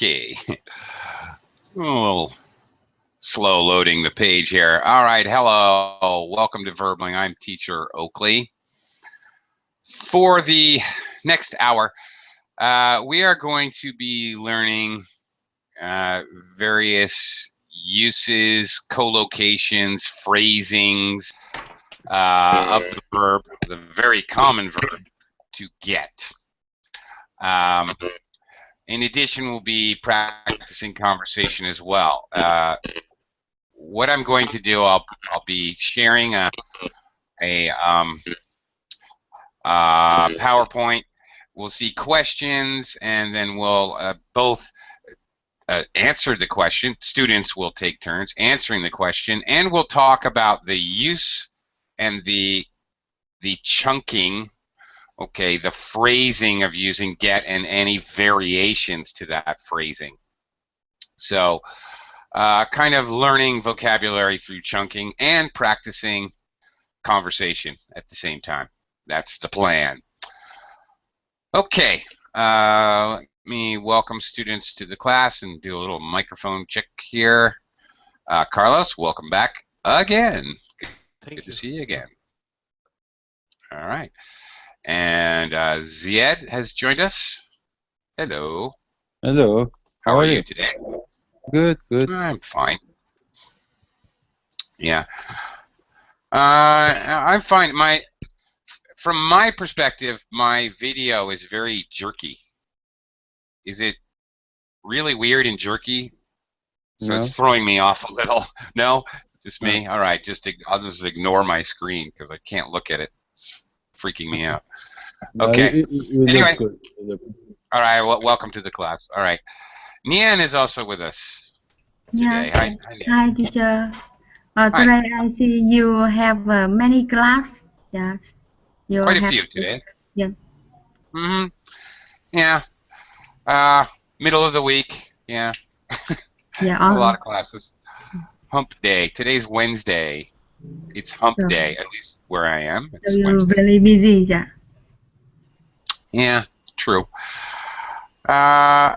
Okay. A little slow loading the page here. All right. Hello. Welcome to Verbling. I'm Teacher Oakley. For the next hour, we are going to be learning various uses, collocations, phrasings of the verb, the very common verb to get. In addition, we'll be practicing conversation as well. What I'm going to do, I'll be sharing a PowerPoint. We'll see questions, and then we'll both answer the question. Students will take turns answering the question, and we'll talk about the use and the chunking. Okay, the phrasing of using get and any variations to that phrasing. So kind of learning vocabulary through chunking and practicing conversation at the same time. That's the plan. Okay, let me welcome students to the class and do a little microphone check here. Carlos, welcome back again. Good to see you again. All right. And Zied has joined us. Hello. Hello. How are you today? Good, good. I'm fine. Yeah. I'm fine. From my perspective, my video is very jerky. Is it really weird and jerky? So No. it's throwing me off a little. No? Just me? All right. I'll just ignore my screen because I can't look at it. It's freaking me out. Okay. Anyway. All right. Well, welcome to the class. All right. Nian is also with us today. Yes. Hi, teacher. Today I see you have many class. Yes. Quite a few today. Yeah. Mm-hmm. Yeah. Middle of the week. Yeah. Yeah. A lot of classes. Hump day. Today's Wednesday. It's hump day, at least where I am. It's you're Wednesday. really busy, yeah. Yeah, true. Okay,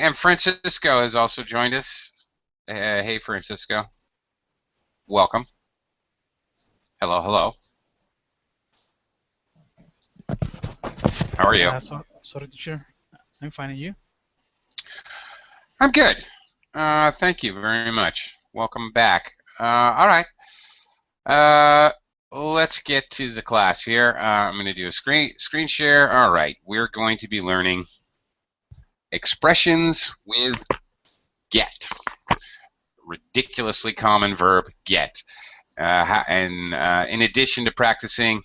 and Francisco has also joined us. Hey, Francisco. Welcome. Hello, hello. How are you? Sorry, teacher. I'm fine, and you? I'm good. Thank you very much. Welcome back. All right. Let's get to the class here. I'm going to do a screen share. All right. We're going to be learning expressions with get. Ridiculously common verb, get. And in addition to practicing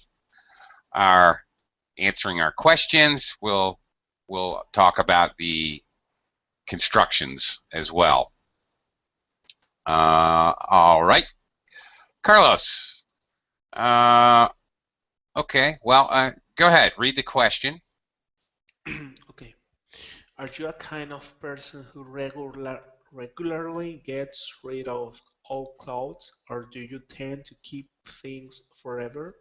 answering our questions, we'll talk about the constructions as well. All right. Carlos. Okay, well, go ahead. Read the question. Okay. Are you a kind of person who regularly gets rid of old clothes, or do you tend to keep things forever?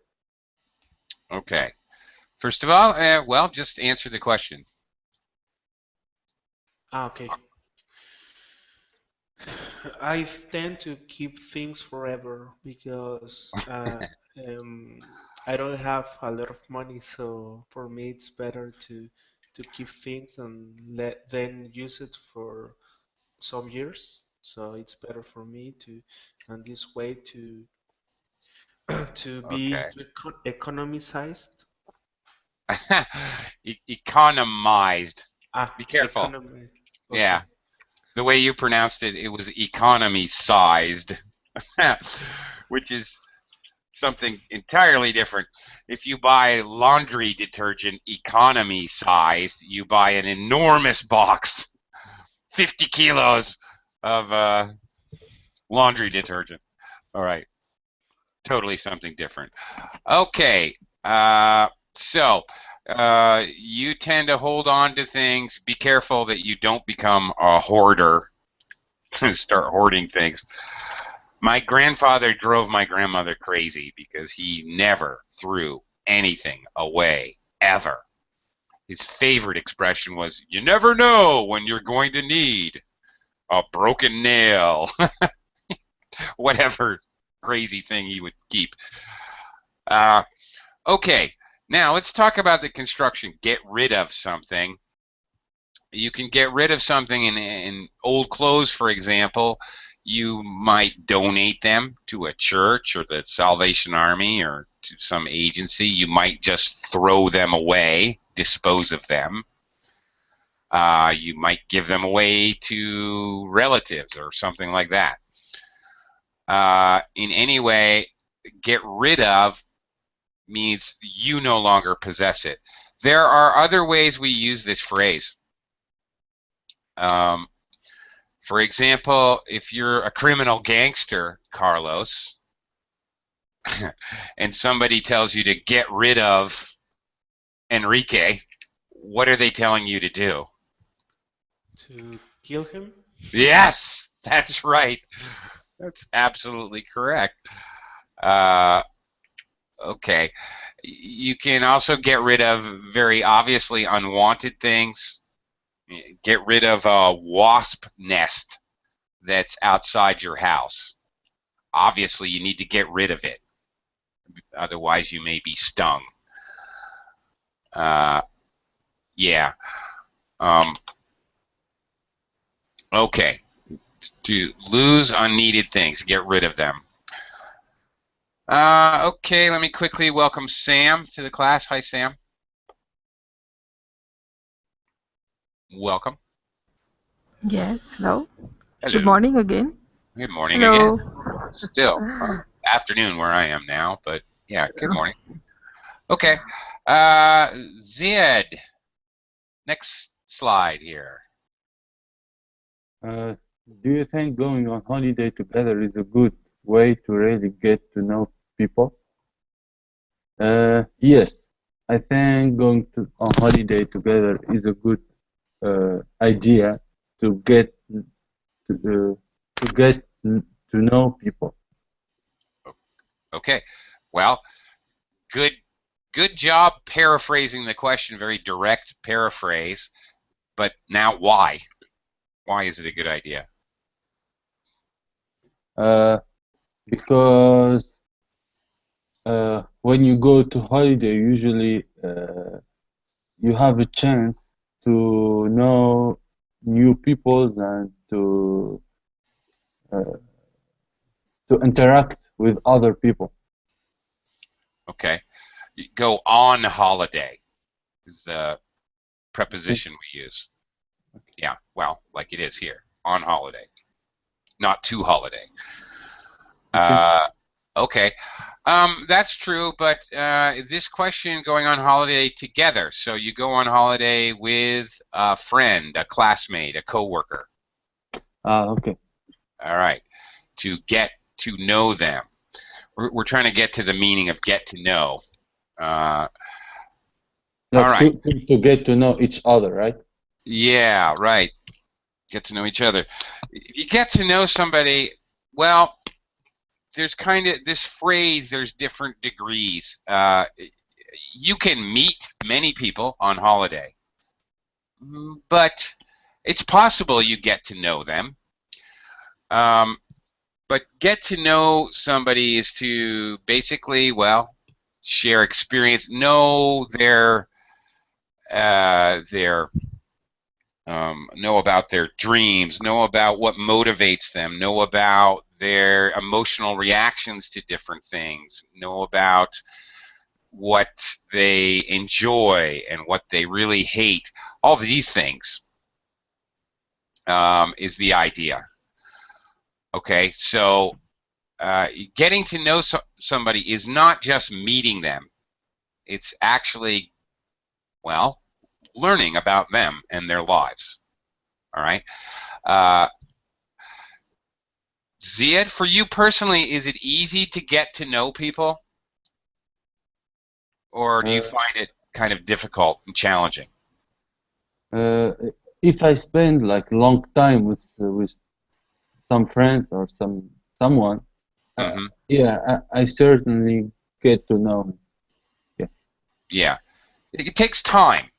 Okay. First of all, well, just answer the question. Okay. I tend to keep things forever because I don't have a lot of money, so for me it's better to keep things and then use it for some years. So it's better for me to, and this way to be economized. Economized. Be careful. Economized. Okay. Yeah. The way you pronounced it, it was economy-sized, which is something entirely different. If you buy laundry detergent economy-sized, you buy an enormous box, 50 kilos of laundry detergent. All right. Totally something different. Okay. So you tend to hold on to things. Be careful that you don't become a hoarder and start hoarding things. My grandfather drove my grandmother crazy because he never threw anything away, ever. His favorite expression was, "You never know when you're going to need a broken nail." Whatever crazy thing he would keep. Okay, now let's talk about the construction. Get rid of something. You can get rid of something in old clothes, for example. You might donate them to a church or the Salvation Army or to some agency. You might just throw them away, dispose of them. You might give them away to relatives or something like that. In any way, get rid of means you no longer possess it. There are other ways we use this phrase. For example, if you're a criminal gangster, Carlos, and somebody tells you to get rid of Enrique, what are they telling you to do? To kill him? Yes, that's right. That's absolutely correct. Okay. You can also get rid of very obviously unwanted things. Get rid of a wasp nest that's outside your house. Obviously, you need to get rid of it. Otherwise, you may be stung. Yeah. Okay. To lose unneeded things, get rid of them. Okay, let me quickly welcome Sam to the class. Hi, Sam. Welcome. Yes, hello. Hello. Good morning again. Good morning Hello. again. Still afternoon where I am now, but yeah, good morning. Okay. Zed. Next slide here. Do you think going on holiday together is a good way to really get to know people? Yes, I think going on holiday together is a good idea to get to know people. Okay. Well, good job paraphrasing the question, very direct paraphrase. But now why? Why is it a good idea? Because when you go to holiday, usually you have a chance to know new people and to interact with other people. Okay. You go on holiday is the preposition we use. Yeah, well, like it is here. On holiday. Not to holiday. Okay. That's true, but this question going on holiday together. So you go on holiday with a friend, a classmate, a coworker. Okay. All right. To get to know them. We're trying to get to the meaning of get to know. Like all right. to get to know each other, right? Yeah, right. Get to know each other. You get to know somebody, well, there's kind of this phrase, there's different degrees. You can meet many people on holiday, but it's possible you get to know them. But get to know somebody is to basically, well, share experience, know know about their dreams, know about what motivates them, know about their emotional reactions to different things, know about what they enjoy and what they really hate. All of these things is the idea. Okay, so getting to know somebody is not just meeting them. It's actually, well, learning about them and their lives. All right. Ziad, for you personally, is it easy to get to know people? Or do you find it kind of difficult and challenging? If I spend like long time with some friends or someone, yeah, I certainly get to know him. Yeah. Yeah. It takes time.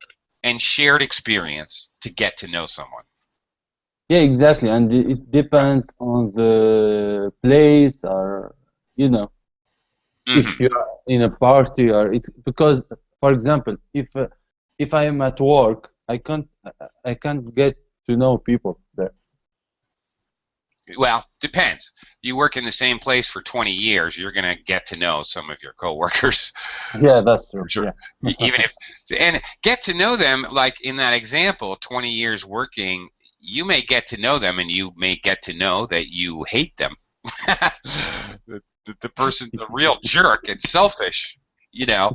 and shared experience to get to know someone. Yeah, exactly. And it depends on the place, or you know, Mhm. if you're in a party, or it, because, for example, if I am at work, I can't get to know people there. Well, depends. You work in the same place for 20 years, you're going to get to know some of your coworkers. Yeah, that's true. For sure. Yeah. Even if, and get to know them, like in that example, 20 years working, you may get to know them and you may get to know that you hate them. The person's a real jerk and selfish. You know,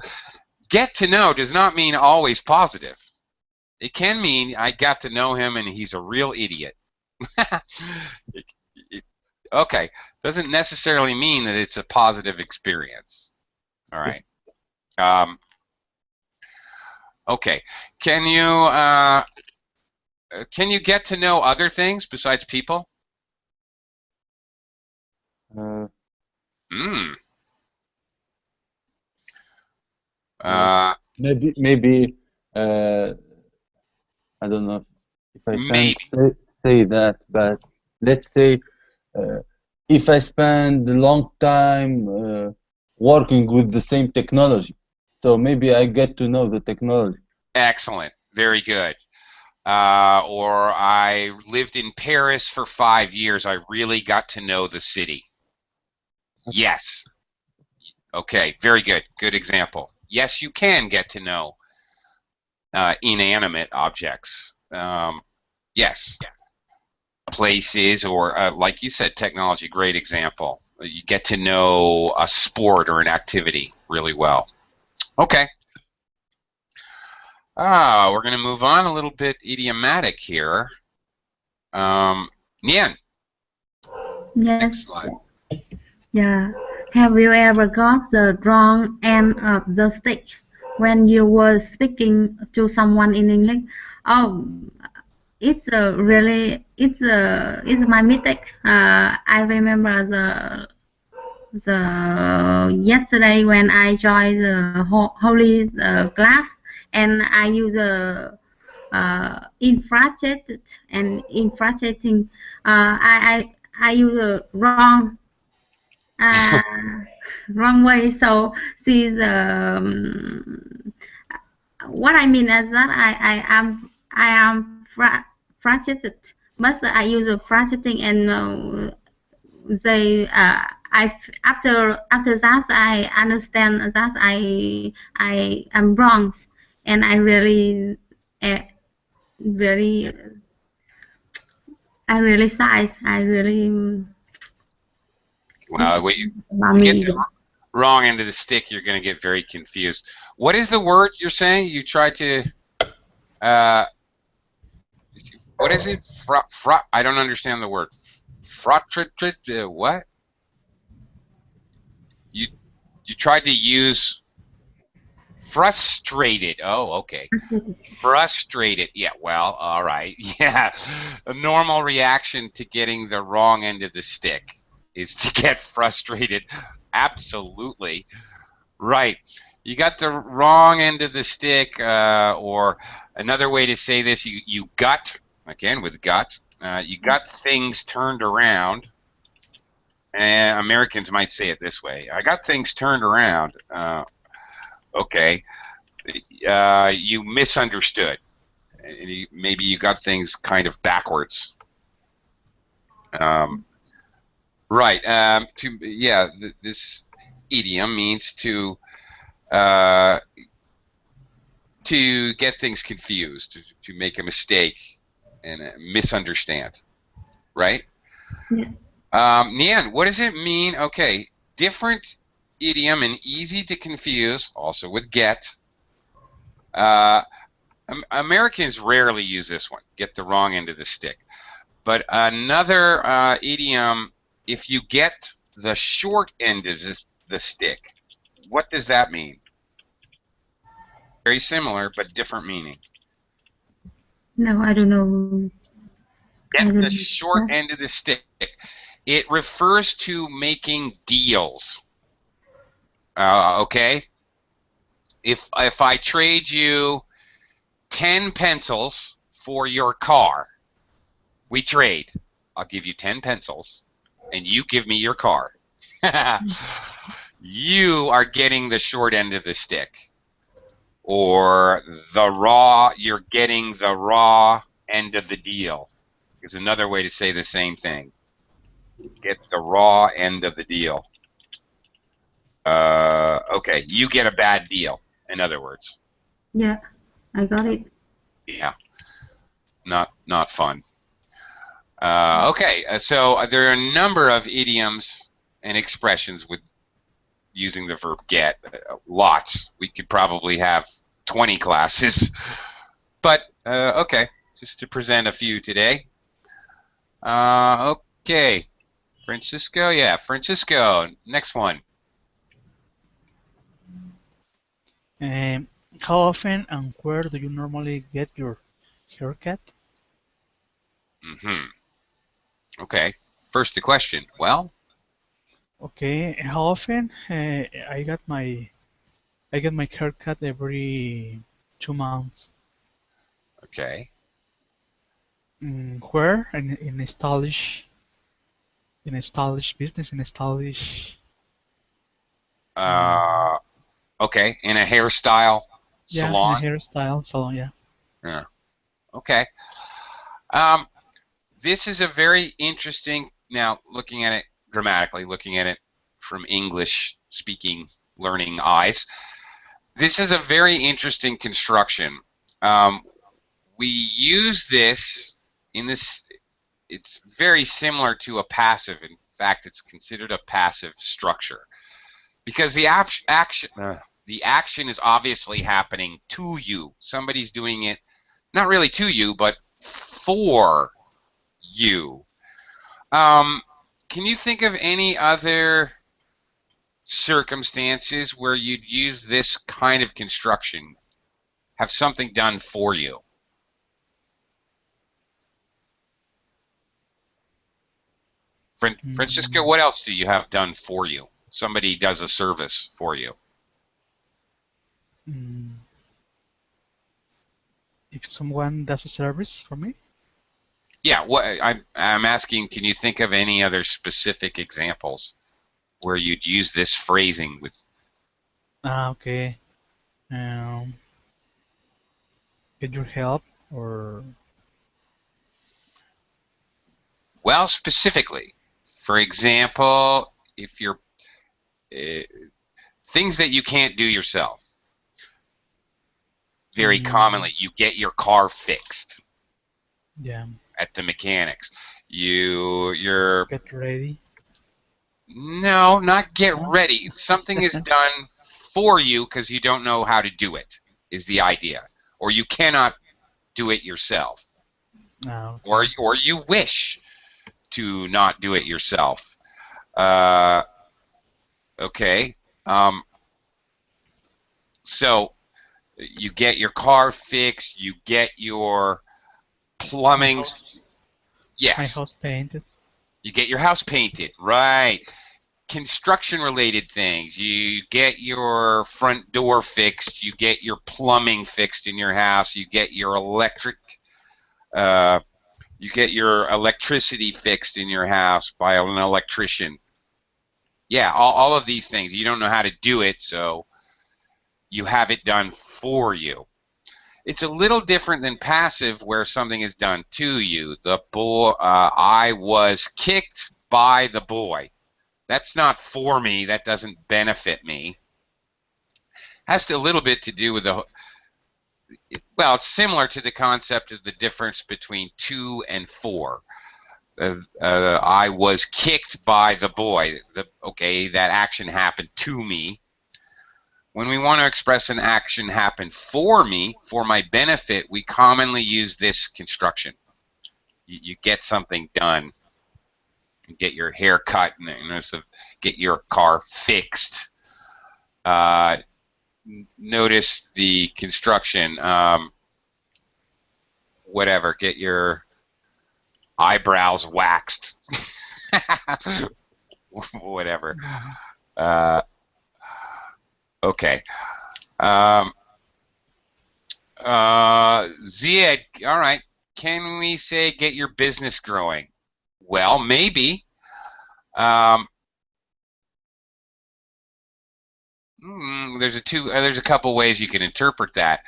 get to know does not mean always positive. It can mean I got to know him and he's a real idiot. It- it- okay, doesn't necessarily mean that it's a positive experience. All right. Okay. Can you get to know other things besides people? Uh, Hmm. uh, maybe uh, I don't know if I can Maybe. say that, but let's say uh, if I spend a long time working with the same technology, so maybe I get to know the technology. Excellent. Very good. Or I lived in Paris for 5 years. I really got to know the city. Yes. Okay. Very good. Good example. Yes, you can get to know inanimate objects. Yes. Places, or like you said, technology. Great example. You get to know a sport or an activity really well. Okay. We're going to move on a little bit idiomatic here. Nian, next Yes. slide. Yeah. Have you ever got the wrong end of the stick when you were speaking to someone in English? Oh, it's a really it's my mistake. I remember the yesterday when I joined the holy class, and I use a infrated and infrating. I use a uh, wrong way. So she's what I mean is that I am frustrated, but I use a frustrating, and they after that I understand that I am wrong, and I really very I really size I really it's When about you get me. the wrong end of the stick, you're going to get very confused. What is the word you're saying? You try to, uh, what is it? I don't understand the word. What? You you tried to use frustrated. Oh, okay. Frustrated. Yeah, well, all right. Yeah. A normal reaction to getting the wrong end of the stick is to get frustrated. Absolutely. Right. You got the wrong end of the stick, or another way to say this, you got, again with got, you got things turned around. And Americans might say it this way: I got things turned around. Okay. You misunderstood. And maybe you got things kind of backwards. Right. This idiom means uh, to get things confused, to make a mistake and misunderstand, right? Yeah. Nian, what does it mean? Okay, different idiom and easy to confuse, also with get. Americans rarely use this one, get the wrong end of the stick. But another idiom, if you get the short end of the stick, what does that mean? Very similar, but different meaning. No, I don't know. I Get the don't short know. end of the stick. It refers to making deals. Okay? If I trade you 10 pencils for your car. We trade. I'll give you 10 pencils, and you give me your car. You are getting the short end of the stick. Or you're getting the raw end of the deal. Is another way to say the same thing. Get the raw end of the deal. Okay, you get a bad deal, in other words. Yeah, I got it. Yeah, not fun. Okay, so there are a number of idioms and expressions with using the verb get. Lots. We could probably have 20 classes. But, okay, just to present a few today. Okay, Francisco, yeah, Francisco, next one. How often and where do you normally get your haircut? Okay, first the question. Well, Okay, how often? I get my haircut every 2 months. okay. Where? In a stylish business, in a stylish. Okay, in a hairstyle Yeah, in a salon. hairstyle salon. Yeah. Yeah. Okay. This is a very interesting. Now, looking at it grammatically, looking at it from English-speaking learning eyes, this is a very interesting construction. We use this in this. It's very similar to a passive. In fact, it's considered a passive structure because the action is obviously happening to you. Somebody's doing it, not really to you, but for you. Can you think of any other circumstances where you'd use this kind of construction? Have something done for you? Francisco, what else do you have done for you? Somebody does a service for you. If someone does a service for me? Yeah, what I'm asking, can you think of any other specific examples where you'd use this phrasing with? Okay. Get your help or. Well, specifically, for example, if you're things that you can't do yourself. Very commonly, you get your car fixed. Yeah. At the mechanics. You're Get ready. No, not get No? ready. Something is done for you because you don't know how to do it, is the idea. Or you cannot do it yourself. Okay. Or you wish to not do it yourself. Okay. So you get your car fixed, you get your plumbing. Yes. My house painted. You get your house painted, right. Construction-related things. You get your front door fixed. You get your plumbing fixed in your house. You get your electricity fixed in your house by an electrician. Yeah, all of these things. You don't know how to do it, so you have it done for you. It's a little different than passive, where something is done to you. The boy, I was kicked by the boy. That's not for me. That doesn't benefit me. Has a little bit to do with well, it's similar to the concept of the difference between to and for. I was kicked by the boy. Okay, that action happened to me. When we want to express an action happened for me, for my benefit, we commonly use this construction. You get something done. You get your hair cut, and get your car fixed. Notice the construction. Whatever, get your eyebrows waxed. Whatever. Okay. Zia, all right. Can we say get your business growing? Well, maybe. Um, there's a couple ways you can interpret that.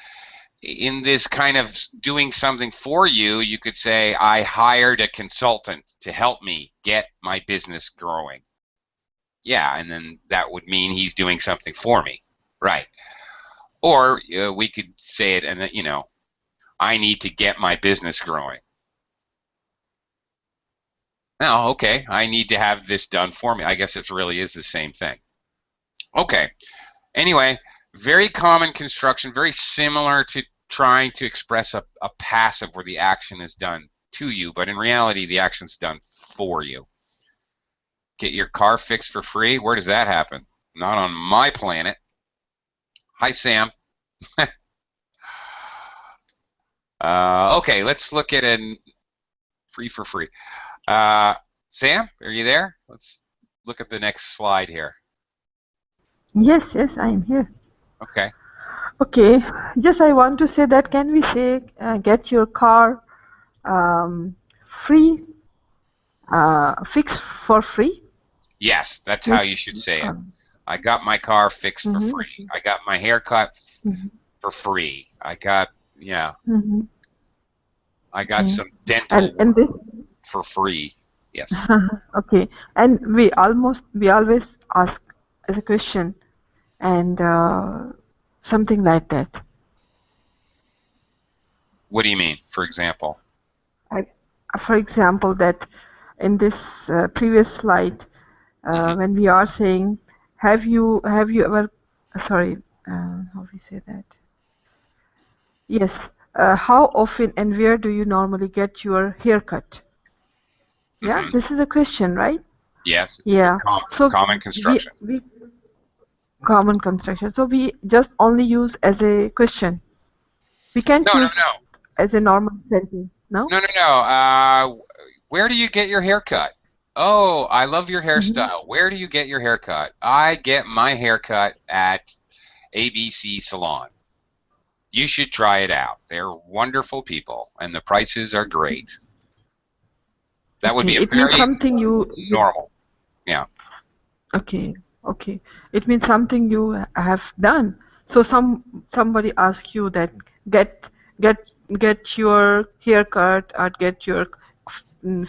In this kind of doing something for you, you could say, I hired a consultant to help me get my business growing. Yeah, and then that would mean he's doing something for me, right? Or we could say it, and I need to get my business growing. Oh, okay, I need to have this done for me. I guess it really is the same thing. Okay, anyway, very common construction, very similar to trying to express a passive where the action is done to you, but in reality, the action's done for you. Get your car fixed for free? Where does that happen? Not on my planet. Hi, Sam. Okay, let's look at a free for free. Sam, are you there? Let's look at the next slide here. Yes, yes, I am here. Okay. Okay, just I want to say that can we say get your car free, fixed for free? Yes, that's how Yes. you should say it. I got my car fixed for Mm-hmm. free. I got my haircut for free. I got, Mm-hmm. I got Okay. some dental And this for free. Yes. okay, and we always ask as a question and something like that. What do you mean, for example? For example, that in this previous slide, when we are saying, have you ever, sorry, how we say that? Yes, how often and where do you normally get your haircut? Yeah, this is a question, right? Yes, it's Yeah. a common construction. we common construction. So we just only use as a question. We can't use as a normal sentence. No? No. Where do you get your haircut? Oh, I love your hairstyle. Where do you get your haircut? I get my haircut at ABC Salon. You should try it out. They're wonderful people, and the prices are great. That would be a It means very something normal. Yeah. Okay. Okay. It means something you have done. So somebody asks you that get get get your haircut or get your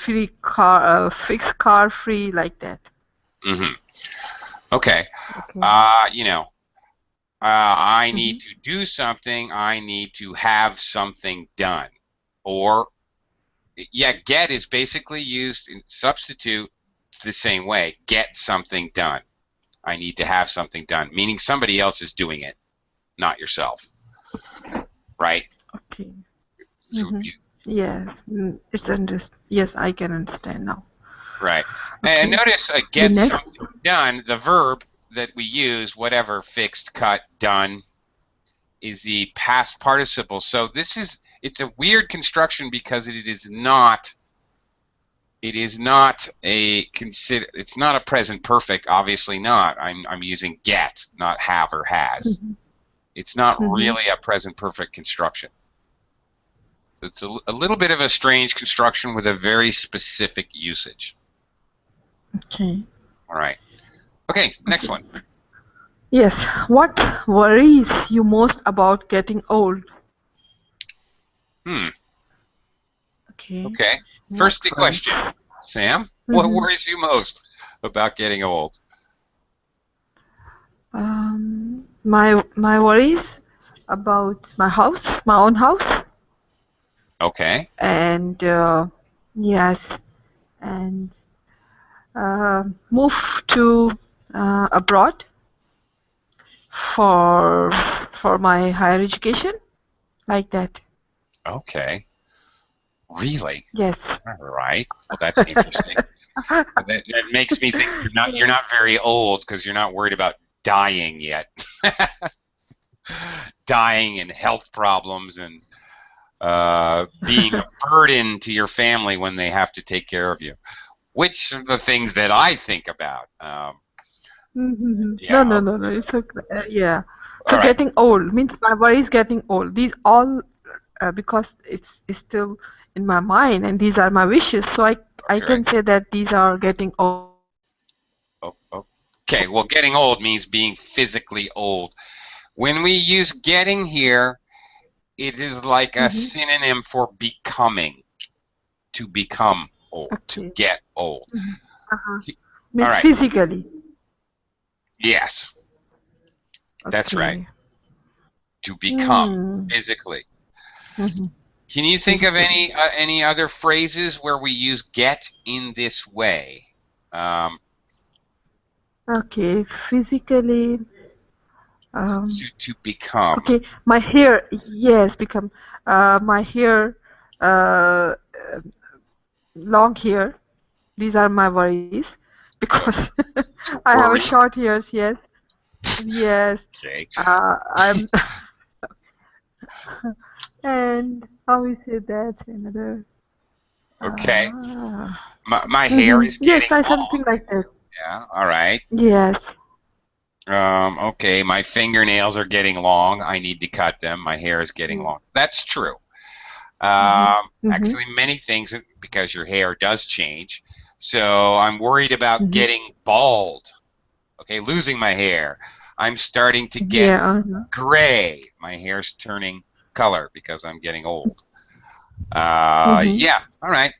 free car fixed car free like that. Okay. Okay. I need to do something. I need to have something done. Or, get is basically used in substitute the same way. Get something done. I need to have something done, meaning somebody else is doing it, not yourself. Right? Okay. So Yes. Yes, I can understand now. Right. Okay. And notice get something done, the verb that we use, whatever, fixed, cut, done, is the past participle. So it's a weird construction because it's not a present perfect, obviously not. I'm using get, not have or has. It's not really a present perfect construction. It's a little bit of a strange construction with a very specific usage. Okay. All right. Okay, next one. Yes. What worries you most about getting old? Okay. First the question, Sam. What worries you most about getting old? My worries about my house, my own house. Okay. And yes, and move to abroad for my higher education, like that. Okay. Really? Yes. All right. Well, that's interesting. That makes me think you're not very old because you're not worried about dying yet. Dying and health problems and being a burden to your family when they have to take care of you, which are the things that I think about. No. It's okay. Yeah. So All right. getting old means my worry is getting old. These all because it's still in my mind and these are my wishes. So I Okay. can say that these are getting old. Okay. Well, getting old means being physically old. When we use getting here, it is like a synonym for becoming. To become old. To Okay. get old. Uh-huh. All Means right. physically. Yes, that's right. Okay. To become Hmm. physically. Mhm. Can you think of Physically. any other phrases where we use get in this way? Okay. Physically. Um. To become. Okay. My hair. Yes. Become. My hair. Uh. Long hair. These are my worries because I have a Worry. short hairs. Yes. Yes. Okay. I'm. And how we say that? Another. Okay. Uh, My hair is Yes, getting I long. something like that. Yeah. All right. Yes. Okay. My fingernails are getting long. I need to cut them. My hair is getting long. That's true. Mm-hmm. Actually, many things because your hair does change. So I'm worried about Mm-hmm. getting bald. Okay, losing my hair. I'm starting to get Yeah. Uh-huh. gray. My hair's turning color because I'm getting old. Mm-hmm. Yeah, all right.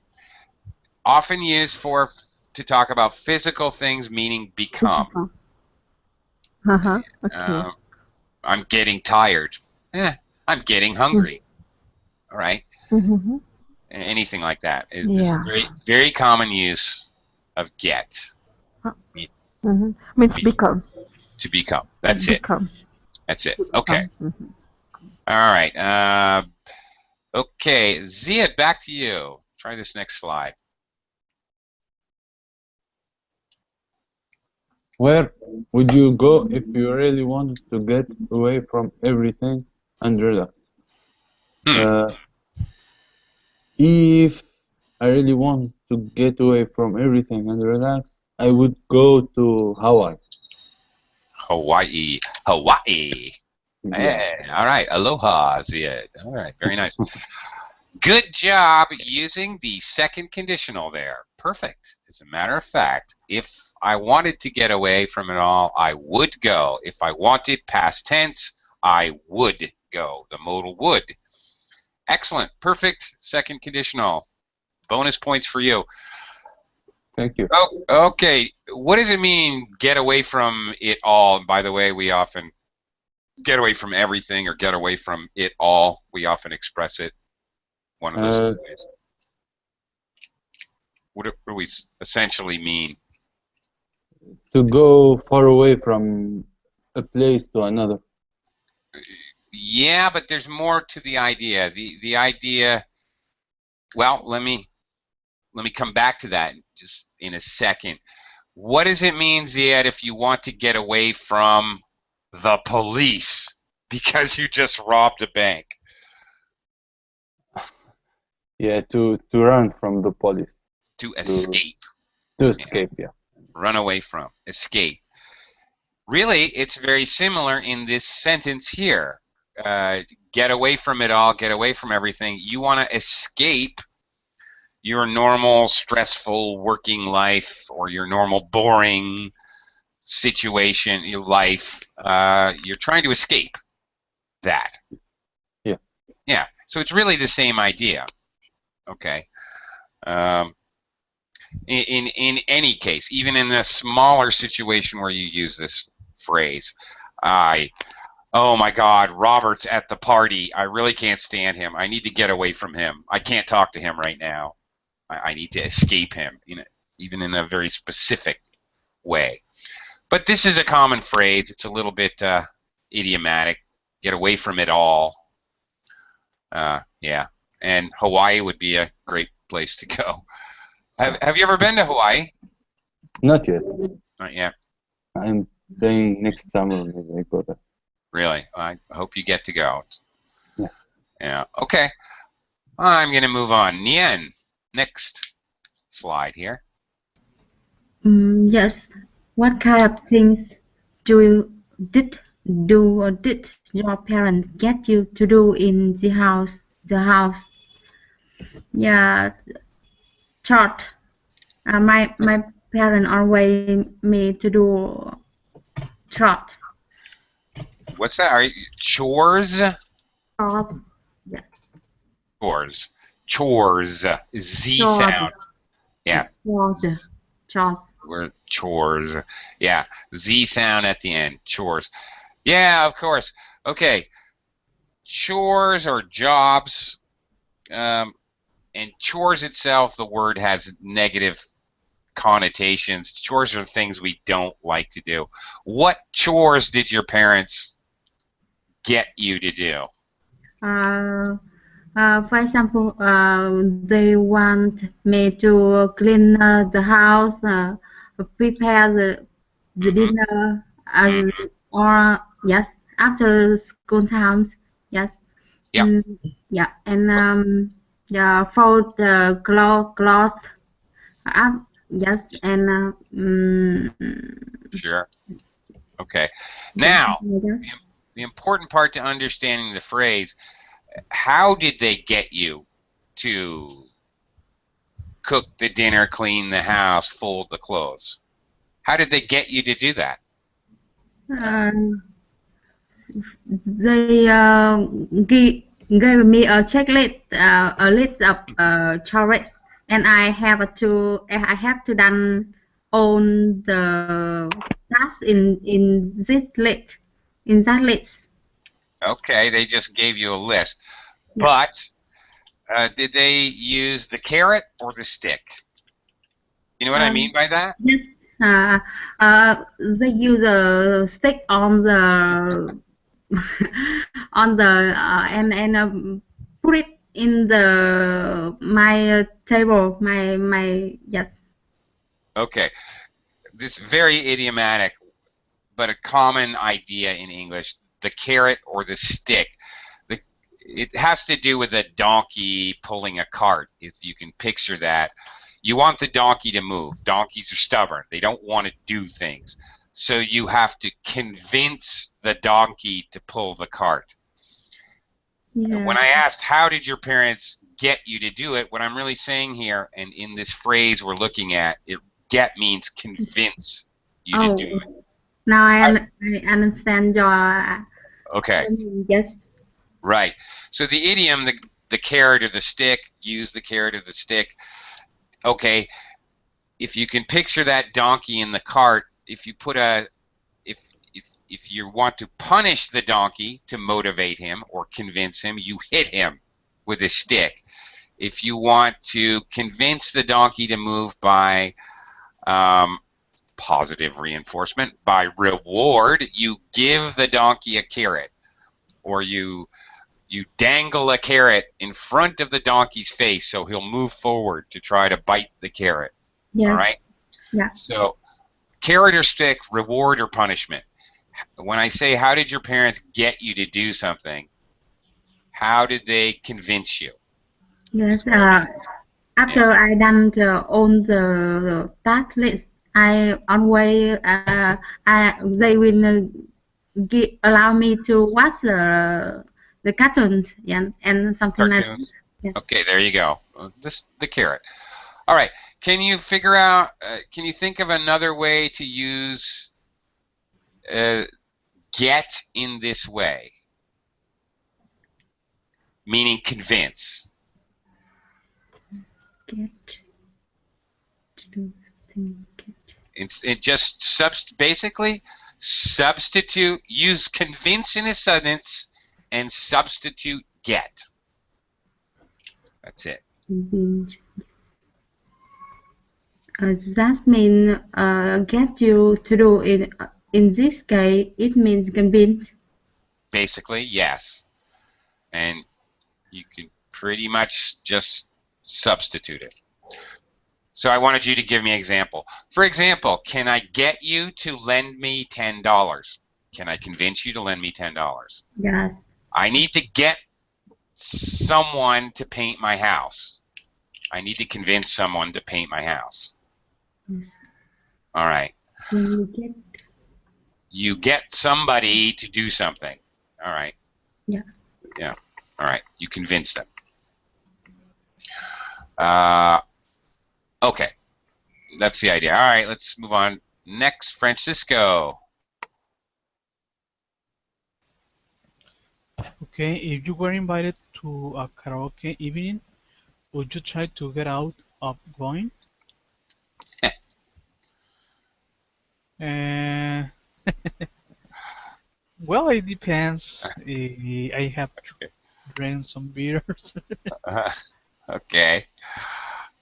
Often used to talk about physical things, meaning become. Uh-huh. Okay. Uh, I'm getting tired. I'm getting hungry. All right, Mm-hmm. anything like that. This is Yeah. very very common use of get. Me- Mm-hmm. Means me- become. To become. That's it. Become. That's it. To Okay. become. Mm-hmm. All right. Okay, Zia, back to you. Try this next slide. Where would you go if you really wanted to get away from everything and relax? Hmm. Uh, if I really want to get away from everything and relax, I would go to Hawaii. Hawaii. Hawaii. Yeah. Hey, all right. Aloha, Zia. All right, very nice. Good job using the second conditional there. Perfect. As a matter of fact, if I wanted to get away from it all, I would go. If I wanted past tense, I would go. The modal would. Excellent. Perfect. Second conditional. Bonus points for you. Thank you. Oh, okay. What does it mean, get away from it all? And by the way, we often get away from everything or get away from it all. We often express it one of those two Uh, ways. What do we essentially mean? to go far away from a place to another. Yeah, but there's more to the idea. The idea, well, let me come back to that just in a second. What does it mean, Ziad, if you want to get away from the police because you just robbed a bank? Yeah, to run from the police. To To escape. to escape, yeah. Run away from. Escape. Really, it's very similar in this sentence here. Get away from it all, get away from everything. You want to escape your normal stressful working life or your normal boring situation, your life. You're trying to escape that. Yeah. Yeah. So it's really the same idea. Okay. Um, in any case, even in a smaller situation where you use this phrase, oh my God, Robert's at the party. I really can't stand him. I need to get away from him. I can't talk to him right now. I need to escape him, even in a very specific way. But this is a common phrase. It's a little bit idiomatic. Get away from it all. Yeah. And Hawaii would be a great place to go. Have you ever been to Hawaii? Not yet. Not yet. I'm saying next summer maybe I go there. Really? I hope you get to go. Yeah. Yeah. Okay. I'm going to move on. Nien, next slide here. Yes. What kind of things did do or did your parents get you to do in the house? The house. Yeah, chart. My parents always me to do chart. What's that? Are you, chores? Chores. Yeah. Chores. Chores. Z Chores. sound. Yeah. Chores. Chores. We're chores. Yeah. Z sound at the end. Chores. Yeah, of course. Okay. Chores or jobs. And chores itself, the word has negative connotations. Chores are things we don't like to do. What chores did your parents get you to do? For example, they want me to clean the house, prepare the dinner, or yes, after school times, yes. Yep. Yeah, and yeah, fold the clothes up, yes, and Sure. Okay. yes, Now, yes. the important part to understanding the phrase, how did they get you to cook the dinner, clean the house, fold the clothes? How did they get you to do that? They gave me a checklist, a list of chores, and I have to done on the tasks in this list, in that list. Okay, they just gave you a list. Yeah. But did they use the carrot or the stick? You know what I mean by that? Yes. They use a stick on the on the and put it in the my table, my yes. Okay, this is very idiomatic, but a common idea in English, the carrot or the stick. It has to do with a donkey pulling a cart, if you can picture that. You want the donkey to move. Donkeys are stubborn. They don't want to do things. So you have to convince the donkey to pull the cart. Yeah. When I asked, how did your parents get you to do it, what I'm really saying here, and in this phrase we're looking at, get means convince you to do it. Now I understand your Okay. yes. Right. So the idiom, the carrot or the stick, use the carrot or the stick. Okay. If you can picture that donkey in the cart, if you put a if you want to punish the donkey to motivate him or convince him, you hit him with a stick. If you want to convince the donkey to move by positive reinforcement, by reward, you give the donkey a carrot, or you dangle a carrot in front of the donkey's face so he'll move forward to try to bite the carrot. Yes. All right? Yeah. So carrot or stick, reward or punishment. When I say, how did your parents get you to do something, how did they convince you? Yes. After I done on the task list, I always they will allow me to watch the cartoons and something like that. Yeah. Okay, there you go. Just the carrot. All right. Can you figure out? Can you think of another way to use get in this way, meaning convince? Get to do something. It just basically substitute, use convince in a sentence and substitute get. That's it. Convince. That means get you to do it. In this case, it means convince. Basically, yes. And you can pretty much just substitute it. So I wanted you to give me an example. For example, can I get you to lend me $10? Can I convince you to lend me $10? Yes. I need to get someone to paint my house. I need to convince someone to paint my house. Yes. All right. Can you get? You get somebody to do something. All right. Yeah. Yeah. All right. You convince them. Okay. That's the idea. All right. Let's move on. Next, Francisco. Okay, if you were invited to a karaoke evening, would you try to get out of going? Uh, well, it depends. I have drank some beers. Okay.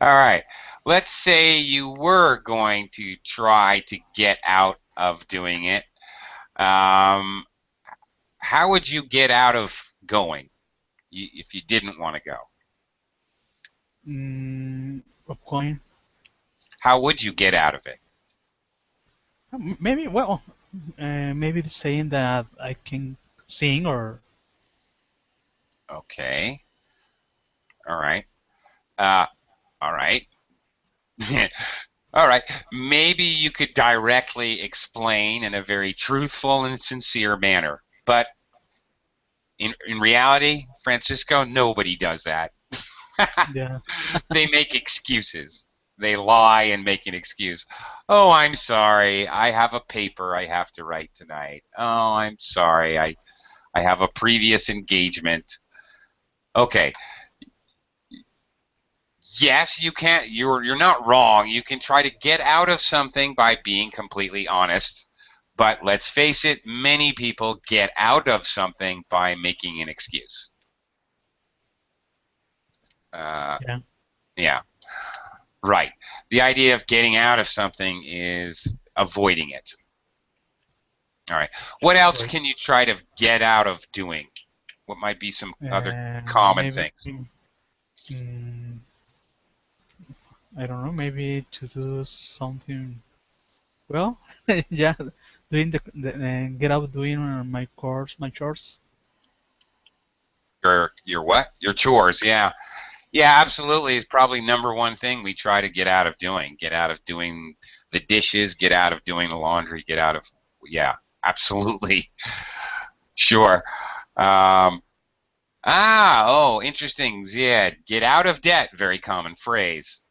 All right. Let's say you were going to try to get out of doing it. How would you get out of going if you didn't want to go? Of going. How would you get out of it? Maybe, well, maybe saying that I can sing or. Okay. All right. All right. All right. Maybe you could directly explain in a very truthful and sincere manner. But in reality, Francisco, nobody does that. Yeah. They make excuses. They lie and make an excuse. Oh, I'm sorry. I have a paper I have to write tonight. Oh, I'm sorry. I have a previous engagement. Okay. Yes, you can. You're not wrong. You can try to get out of something by being completely honest. But let's face it, many people get out of something by making an excuse. Yeah. Yeah. Right. The idea of getting out of something is avoiding it. All right. What else Right. can you try to get out of doing? What might be some other common Maybe. things? mm, I don't know. Maybe to do something. Well, yeah, doing get out doing my chores. Your what? Your chores. Yeah. Yeah, absolutely. It's probably number one thing we try to get out of doing. Get out of doing the dishes, get out of doing the laundry, get out of, yeah, absolutely. Sure. Oh, interesting. Yeah, get out of debt, very common phrase.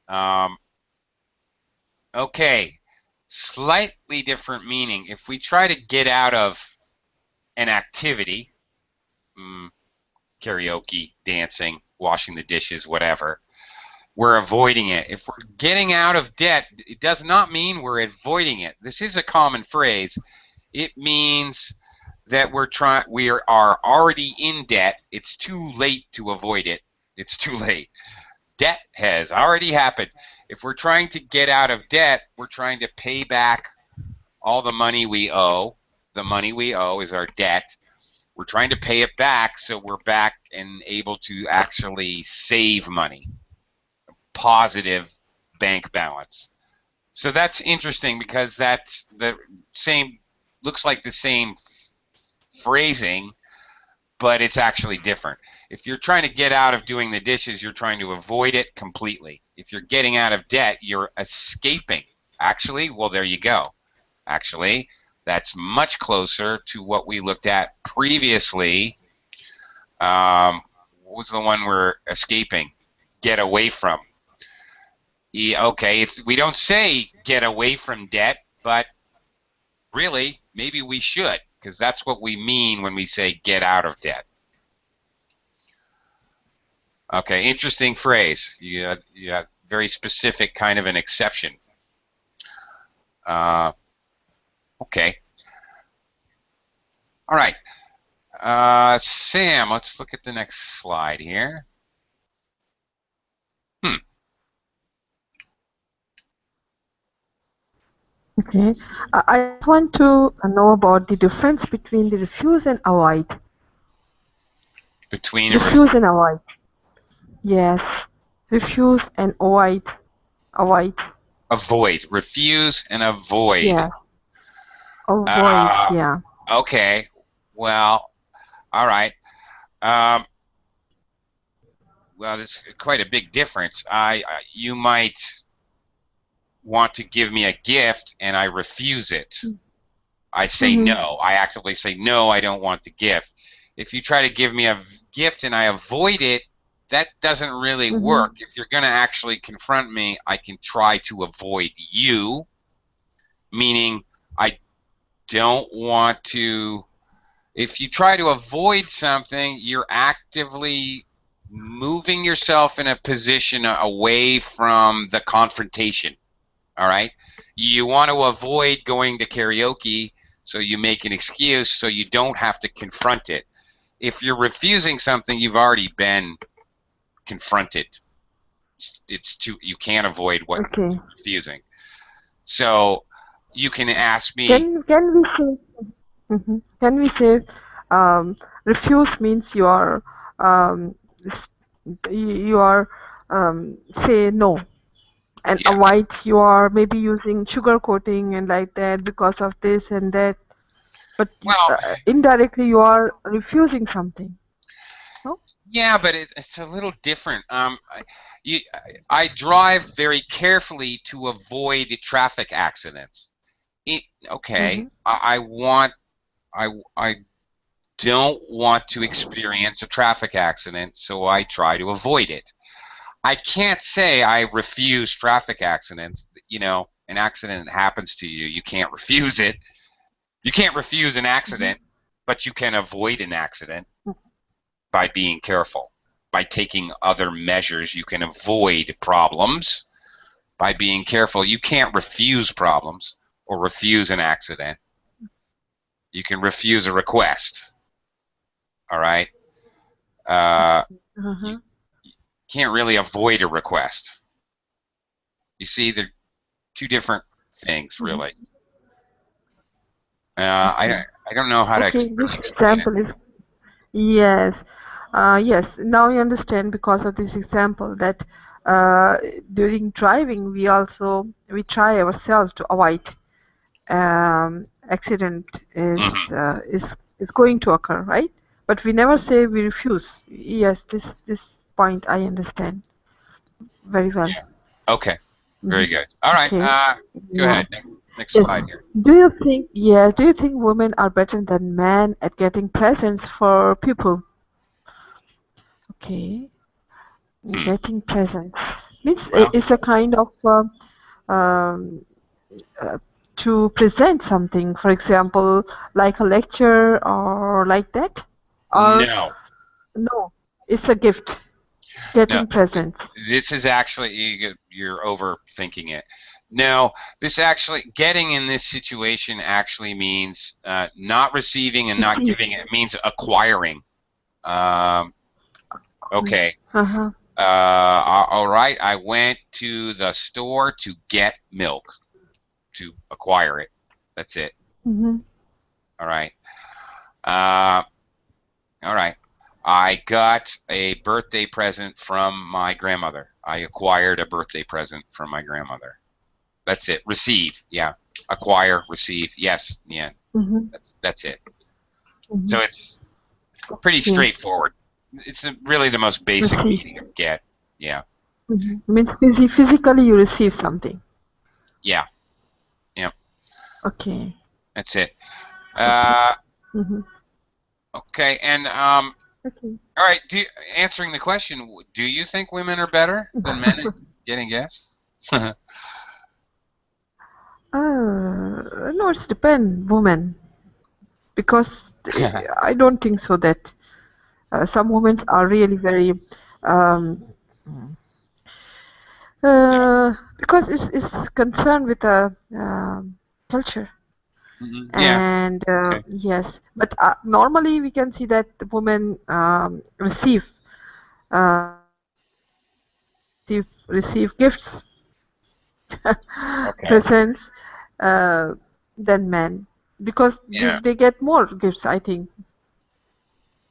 Okay, slightly different meaning. If we try to get out of an activity, karaoke, dancing, washing the dishes, whatever, we're avoiding it. If we're getting out of debt, it does not mean we're avoiding it. This is a common phrase. It means that we are already in debt. It's too late to avoid it. It's too late. Debt has already happened. If we're trying to get out of debt, we're trying to pay back all the money we owe. The money we owe is our debt. We're trying to pay it back so we're back and able to actually save money. Positive bank balance. So that's interesting because that's the same, looks like the same phrasing, but it's actually different. If you're trying to get out of doing the dishes, you're trying to avoid it completely. If you're getting out of debt, you're escaping. Actually, well, there you go. Actually, that's much closer to what we looked at previously. What was the one we're escaping? Get away from. Yeah, okay, we don't say get away from debt, but really, maybe we should, because that's what we mean when we say get out of debt. Okay, interesting phrase. You have very specific kind of an exception. Okay. All right. Sam, let's look at the next slide here. Okay. I want to know about the difference between the refuse and avoid. Between Refuse and avoid. Yes. Refuse and avoid. Avoid. Avoid. Refuse and avoid. Yeah. Avoid, yeah. Okay. Well, all right. Well, there's quite a big difference. You might want to give me a gift and I refuse it. I say no. I actively say no, I don't want the gift. If you try to give me a gift and I avoid it, that doesn't really work. If you're going to actually confront me, I can try to avoid you, meaning I don't want to. If you try to avoid something, you're actively moving yourself in a position away from the confrontation. All right? You want to avoid going to karaoke, so you make an excuse so you don't have to confront it. If you're refusing something, you've already been confronted. It's too, you can't avoid what you're refusing. So you can ask me. Can we say refuse means you are say no, and Yeah. avoid you are maybe using sugar coating and like that because of this and that, but Well, indirectly you are refusing something. No? yeah, but it's a little different. I drive very carefully to avoid traffic accidents. Okay, I don't want to experience a traffic accident, so I try to avoid it. I can't say I refuse traffic accidents. You know, an accident happens to you, you can't refuse it. You can't refuse an accident, but you can avoid an accident by being careful. By taking other measures, you can avoid problems by being careful. You can't refuse problems or refuse an accident. You can refuse a request. All right? You can't really avoid a request. You see, they're two different things, really. I don't know how to This explain it. example is yes. Yes, now you understand because of this example that during driving we try ourselves to avoid accident is going to occur, right? But we never say we refuse. Yes, this point I understand very well. Yeah. Okay. Very good. All right. Okay. Go Yeah. ahead. Next Yes. slide here. Do you think women are better than men at getting presents for people? Okay. Getting presents means Well, it's a kind of um, uh, to present something, for example, like a lecture or like that, or no. no, it's a gift. No. Getting presents. This is actually, you're overthinking it. No, this actually, getting in this situation actually means not receiving and not Receive. giving. It means acquiring. Okay. Uh-huh. All right. I went to the store to get milk, to acquire it. That's it. Mm-hmm. All right. All right. I got a birthday present from my grandmother. I acquired a birthday present from my grandmother. That's it. Receive. Yeah. Acquire, receive. Yes. Yeah. Mm-hmm. That's it. Mm-hmm. So it's pretty straightforward. It's really the most basic Receive. meaning of get. Yeah. Mm-hmm. Means physically you receive something. Yeah. Yeah. Okay. That's it. Mm-hmm. Okay. And Okay. all right. Answering the question, do you think women are better than men at getting gifts? No, it's depend women because I don't think so that some women are really very um, because it's concerned with the culture. Yeah. And Okay. yes, but normally we can see that the women receive uh, receive gifts, Okay. presents than men because Yeah. they get more gifts. I think.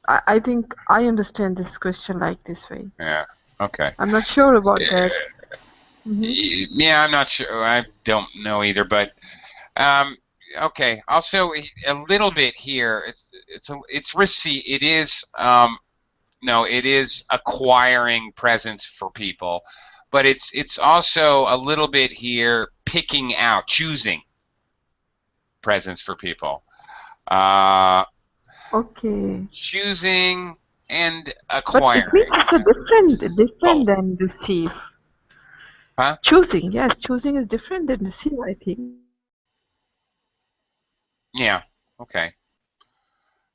I think I understand this question like this way. Yeah. Okay. I'm not sure about that. Yeah, I'm not sure. I don't know either, but okay. Also, a little bit here. It's receipt. It is no, it is acquiring presents for people, but it's also a little bit here picking out, choosing. presents for people. Okay. Choosing and But it means acquiring. it's a different Both. than receive. Huh? Choosing, yes, choosing is different than receive, I think. Yeah. Okay.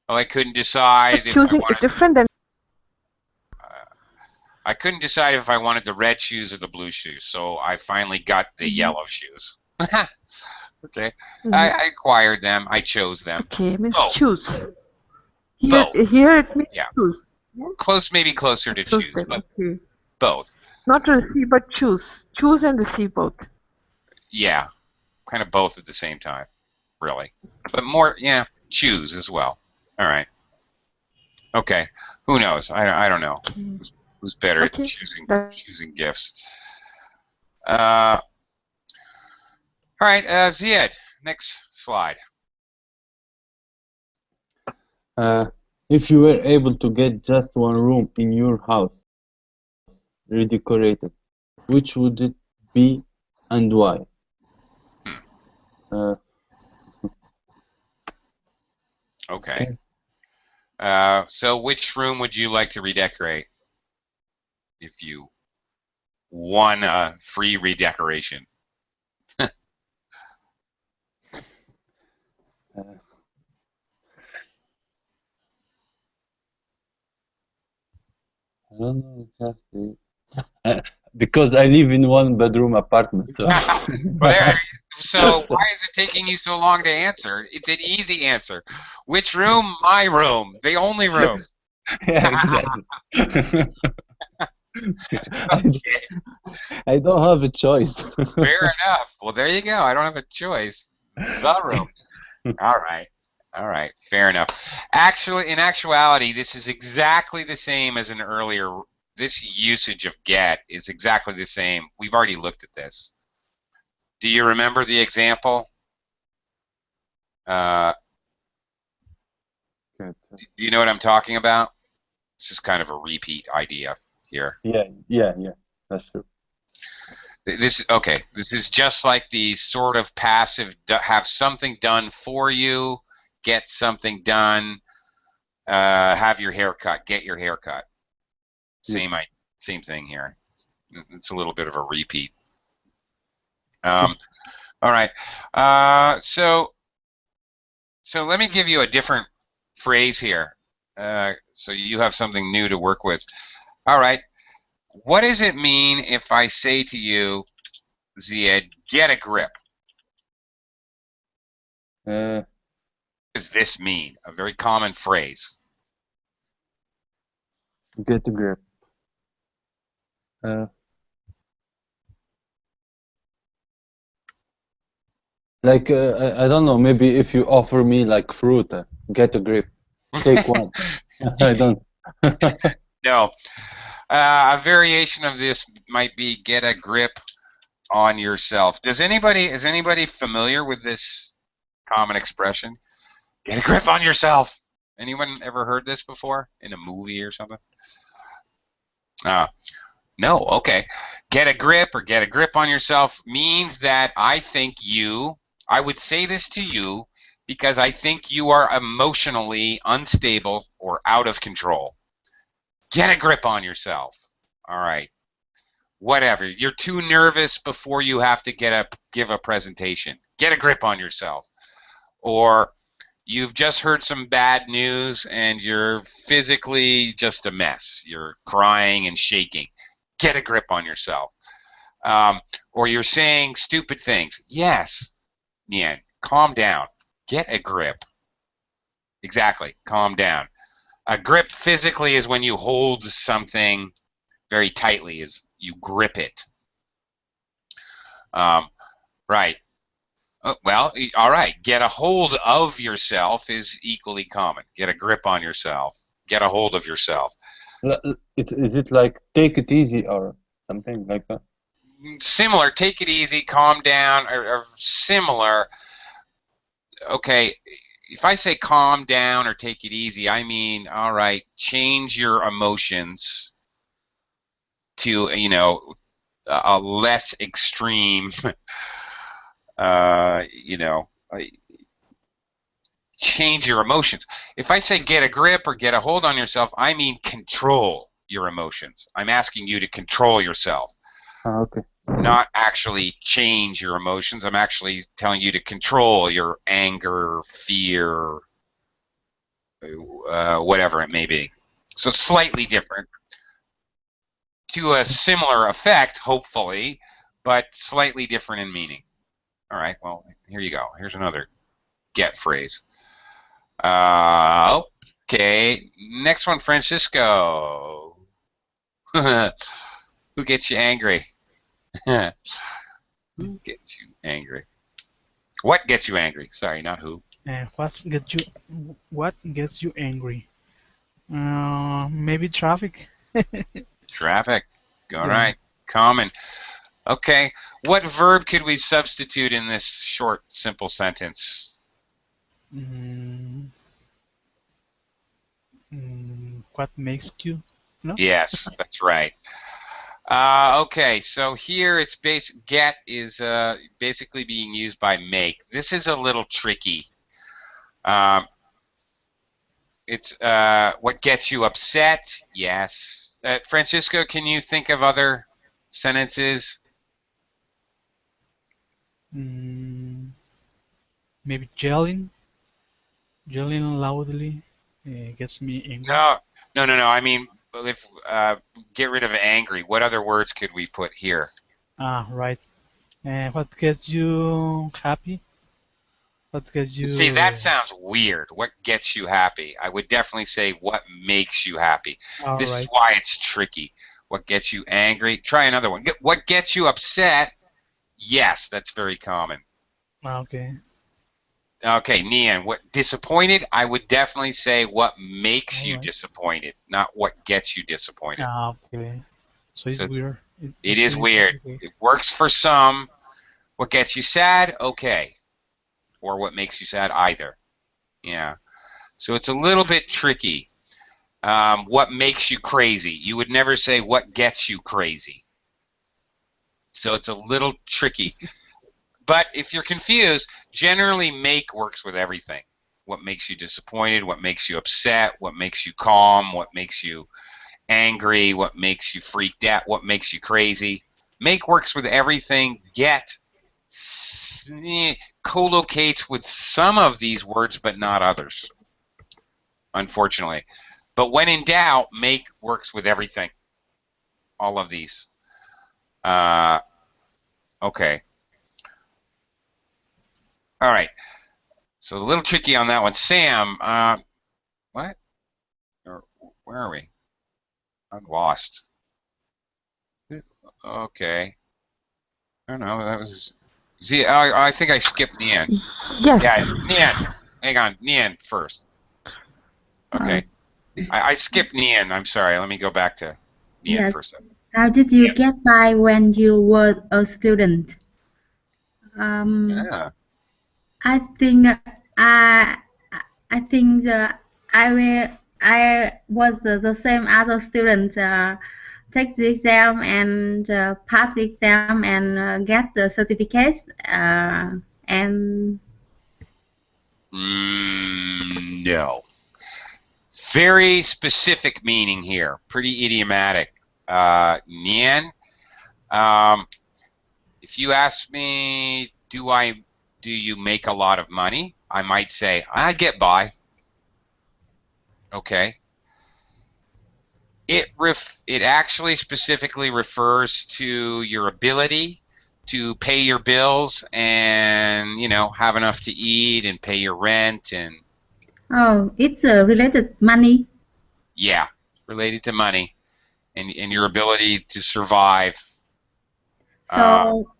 Well, I couldn't decide if I Choosing is wanted. different than. I couldn't decide if I wanted the red shoes or the blue shoes, so I finally got the yellow shoes. Okay. I acquired them. I chose them. Okay, means Both. choose. Both. Here it means Yeah. choose. Yeah? Maybe closer to Choose choose, them, but okay. both. Not to receive, but choose. Choose and receive both. Yeah. Kind of both at the same time, really. But more, yeah, choose as well. All right. Okay. Who knows? I don't know. Okay. Who's better at Okay. choosing gifts? All right, Ziad, next slide. If you were able to get just one room in your house redecorated, which would it be and why? Okay. So which room would you like to redecorate if you won a free redecoration? I don't know exactly. Because I live in one-bedroom apartment, so. Well, so why is it taking you so long to answer? It's an easy answer. Which room? My room. The only room. Yeah, exactly. I don't have a choice. Fair enough. Well, there you go. I don't have a choice. The room. All right. All right. Fair enough. Actually, in actuality, this is exactly the same as an earlier. This usage of get is exactly the same. We've already looked at this. Do you remember the example? Do you know what I'm talking about? It's just kind of a repeat idea here. Yeah, that's true. This is just like the sort of passive have something done for you, get something done, have your hair cut, get your hair cut. Same thing here. It's a little bit of a repeat. All right. So let me give you a different phrase here, so you have something new to work with. All right. What does it mean if I say to you, Ziad, get a grip? What does this mean? A very common phrase. Get a grip. Like, I don't know, maybe if you offer me like fruit, get a grip. Take one. I don't. No. A variation of this might be get a grip on yourself. Is anybody familiar with this common expression? Get a grip on yourself. Anyone ever heard this before in a movie or something? No, okay. Get a grip or get a grip on yourself means that I would say this to you because I think you are emotionally unstable or out of control. Get a grip on yourself. All right. Whatever. You're too nervous before you have to give a presentation. Get a grip on yourself. Or you've just heard some bad news and you're physically just a mess. You're crying and shaking. Get a grip on yourself. Or you're saying stupid things. Yes, Nian, calm down. Get a grip. Exactly, calm down. A grip physically is when you hold something very tightly, is you grip it. Right. Well, all right. Get a hold of yourself is equally common. Get a grip on yourself. Get a hold of yourself. Is it like take it easy or something like that? Similar. Take it easy. Calm down. Or similar. Okay. If I say calm down or take it easy, I mean, all right, change your emotions to, a less extreme, change your emotions. If I say get a grip or get a hold on yourself, I mean control your emotions. I'm asking you to control yourself, Okay. not actually change your emotions. I'm actually telling you to control your anger, fear, whatever it may be. So slightly different, to a similar effect, hopefully, but slightly different in meaning. All right, well, here you go. Here's another get phrase. Okay, next one, Francisco. Who gets you angry? Who gets you angry? What gets you angry? Sorry, not who. What gets you angry? Maybe traffic. Traffic. All Yeah. right, common. Okay, what verb could we substitute in this short, simple sentence? What makes you? No? Yes, that's right. Okay, so here it's get is basically being used by make. This is a little tricky. It's what gets you upset? Yes. Francisco, can you think of other sentences? Maybe yelling. Yelling loudly gets me angry. No. I mean, if get rid of angry. What other words could we put here? Right. What gets you happy? What gets See, you? that sounds weird. What gets you happy? I would definitely say what makes you happy. All This is right. why it's tricky. What gets you angry? Try another one. What gets you upset? Yes, that's very common. Okay. Okay, Nian, what disappointed? I would definitely say what makes All you right. disappointed, not what gets you disappointed. Okay. So it's So weird. it is weird. Okay. It works for some. What gets you sad? Okay. Or what makes you sad? Either. Yeah. So it's a little bit tricky. What makes you crazy? You would never say what gets you crazy. So it's a little tricky. But if you're confused, generally make works with everything. What makes you disappointed? What makes you upset? What makes you calm? What makes you angry? What makes you freaked out? What makes you crazy? Make works with everything. Get co-locates with some of these words, but not others, unfortunately. But when in doubt, make works with everything. All of these. Okay. All right. So a little tricky on that one. Sam, what? Where are we? I'm lost. Okay. I don't know. That was. See, I think I skipped Nian. Yes. Yeah, Nian. Hang on, Nian first. Okay. I skipped Nian. I'm sorry. Let me go back to Nian Yes. for a second. How did you get by when you were a student? Yeah. I think I I think I was the same as a student. Take the exam and pass the exam and get the certificate and No. Very specific meaning here. Pretty idiomatic. Nian. If you ask me, do you make a lot of money? I might say I get by. Okay. It actually specifically refers to your ability to pay your bills and have enough to eat and pay your rent and it's related money. yeah, related to money and your ability to survive. So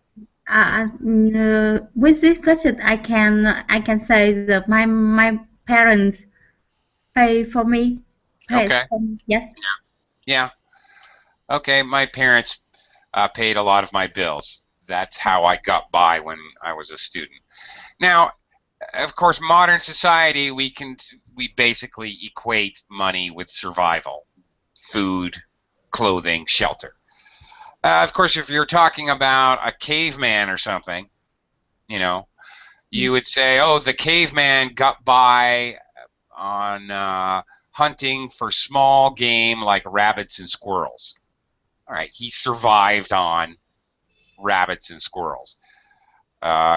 with this question, I can say that my parents pay for me. Okay. Yes. Yeah. Okay. My parents paid a lot of my bills. That's how I got by when I was a student. Now, of course, modern society, we basically equate money with survival, food, clothing, shelter. Of course, if you're talking about a caveman or something, you know, You would say, oh, the caveman got by on hunting for small game like rabbits and squirrels. All right, he survived on rabbits and squirrels.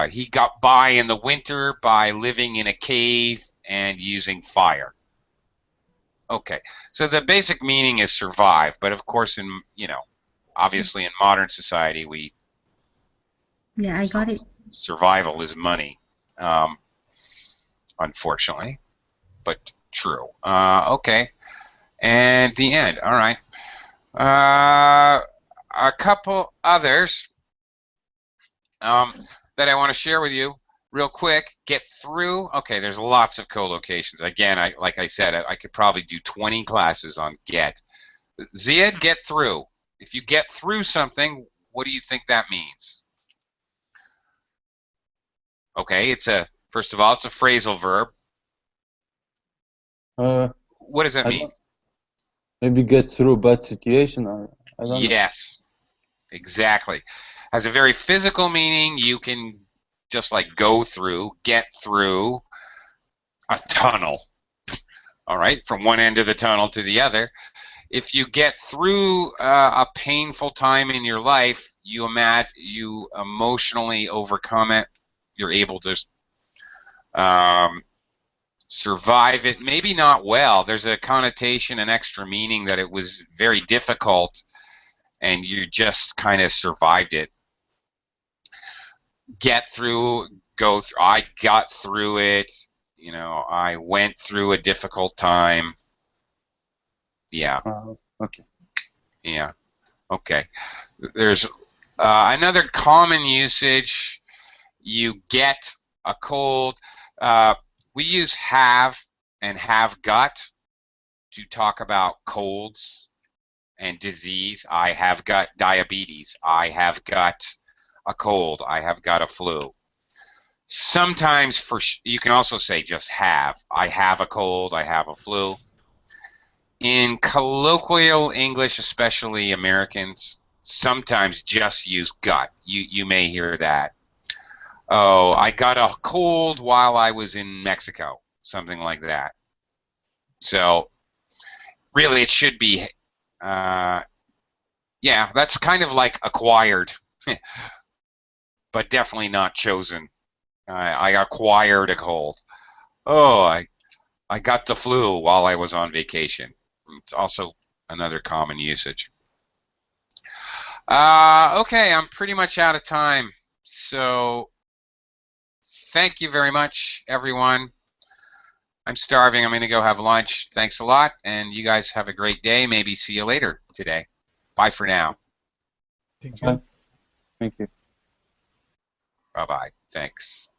He got by in the winter by living in a cave and using fire. Okay, so the basic meaning is survive, but of course, obviously in modern society, Yeah, I got it. survival is money, unfortunately, but true. Okay, and the end. All right. A couple others that I want to share with you real quick. Get through. Okay, there's lots of co-locations. Again, like I said, I could probably do 20 classes on get. Ziad, get through. If you get through something, what do you think that means? Okay, first of all, it's a phrasal verb. What does that mean? Maybe get through bad situation. I don't know. Yes, exactly. Has a very physical meaning. You can just like go through, get through a tunnel. All right, from one end of the tunnel to the other. If you get through a painful time in your life, you emotionally overcome it. You're able to survive it. Maybe not well. There's a connotation, an extra meaning that it was very difficult, and you just kind of survived it. Get through, go through. I got through it. I went through a difficult time. Yeah. Okay. Yeah. Okay. There's another common usage. You get a cold. We use have and have got to talk about colds and disease. I have got diabetes. I have got a cold. I have got a flu. Sometimes you can also say just have. I have a cold. I have a flu. In colloquial English, especially Americans, sometimes just use got. You may hear that. Oh, I got a cold while I was in Mexico, something like that. So really it should be, yeah, that's kind of like acquired, but definitely not chosen. I acquired a cold. Oh, I got the flu while I was on vacation. It's also another common usage. Okay, I'm pretty much out of time. So thank you very much, everyone. I'm starving. I'm going to go have lunch. Thanks a lot, and you guys have a great day. Maybe see you later today. Bye for now. Thank you. Thank you. Bye-bye. Thanks.